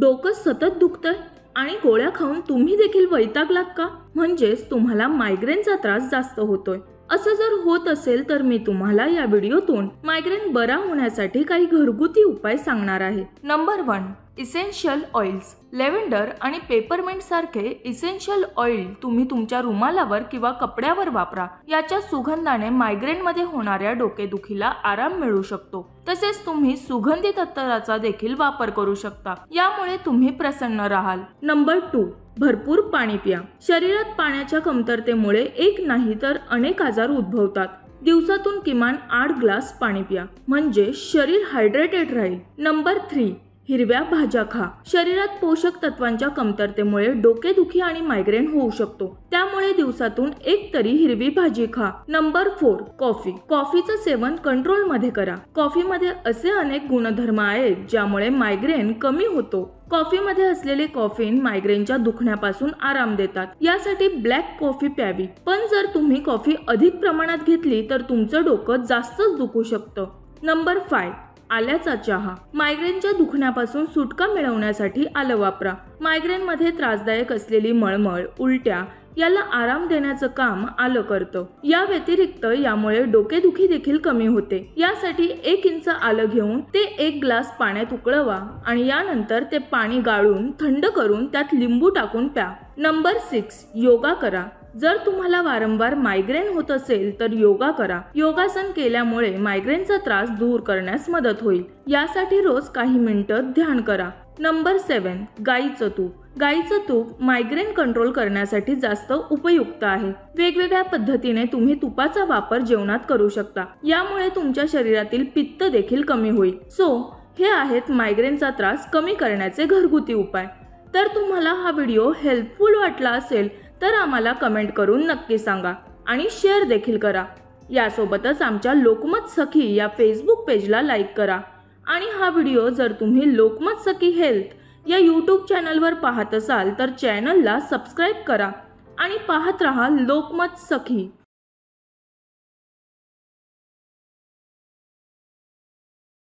डोकं सतत दुखतंय आणि गोळ्या खाऊन तुम्ही देखील वैतागलात का? म्हणजेच तुम्हाला मायग्रेनचा त्रास जास्त होतोय। असं जर होत असेल तर मी तुम्हाला या व्हिडिओतून मायग्रेन बरा होण्यासाठी काही घरगुती उपाय सांगणार आहे। Number 1, essential oils. लेव्हेंडर आणि पेपरमिंट सारखे इसेन्शियल ऑइल तुम्ही तुमच्या रुमालावर किंवा कपड्यावर वापरा। याच्या सुगंधाने मायग्रेन मध्ये होणाऱ्या डोकेदुखीला आराम मिळू शकतो। तसेच तुम्ही सुगंधित अत्तराचा देखील वापर करू शकता, यामुळे तुम्ही प्रसन्न राहाल। नंबर 2, भरपूर पाणी प्या। शरीरात पाण्याच्या कमतरतेमुळे एक नाही तर अनेक आजार उद्भवतात। दिवसातून किमान 8 ग्लास पाणी प्या, म्हणजे शरीर हायड्रेटेड राहील। नंबर 3, हिरव्या भाज्या खा। शरीरात पोषक तत्वांच्या कमतरतेमुळे डोकेदुखी आणि मायग्रेन होऊ शकतो, त्यामुळे दिवसातून एक तरी हिरवी भाजी खा। Number 4, coffee. कॉफीचं सेवन कंट्रोल मध्ये करा। कॉफीमध्ये असे अनेक गुणधर्म आहेत ज्यामुळे मायग्रेन कमी होतो। कॉफीमध्ये असलेले कॉफीन मायग्रेनच्या दुखण्यापासून आराम देतात, यासाठी ब्लॅक कॉफी प्यावी। पण जर तुम्ही कॉफी अधिक प्रमाणात घेतली तर तुमचं डोकं जास्तच दुखू शकतं। नंबर 5, आल्याचा चहा। मायग्रेनच्या दुखण्यापासून सुटका मिळवण्यासाठी आलं वापरा। मायग्रेन मध्ये त्रासदायक असलेली मळमळ, उलट्या याला आराम देण्याचं काम आलं करतं। या व्यतिरिक्त यामुळे डोकेदुखी देखील कमी होते। यासाठी 1 इंच आलं घेऊन ते 1 ग्लास पाण्यात उकळवा आणि यानंतर ते पाणी गाळून थंड करून त्यात लिंबू टाकून प्या। नंबर 6, योगा करा। जर तुम्हाला वारंवार मायग्रेन होत असेल तर योगा करा। योगासन केल्यामुळे मायग्रेनचा त्रास दूर करण्यास मदत होईल। यासाठी रोज काही मिनिटं ध्यान करा। नंबर 7, गाईचं तूप। गाईचं तूप मायग्रेन कंट्रोल करण्यासाठी जास्त उपयुक्त आहे। वेगवेगळ्या पद्धतीने तुम्ही तुपाचा वापर जेवणात करू शकता, यामुळे तुमच्या शरीरातील पित्त देखील कमी होईल। हे आहेत मायग्रेनचा त्रास कमी करण्याचे घरगुती उपाय। तर तुम्हाला हा व्हिडिओ हेल्पफुल वाटला असेल तर आम्हाला कमेंट करून नक्की सांगा आणि शेअर देखील करा। यासोबतच आमच्या लोकमत सखी या फेसबुक पेजला लाईक करा आणि हा व्हिडिओ जर तुम्ही लोकमत सखी हेल्थ या यूट्यूब चॅनलवर पाहत असाल तर चॅनलला सबस्क्राईब करा आणि पाहत रहा लोकमत सखी।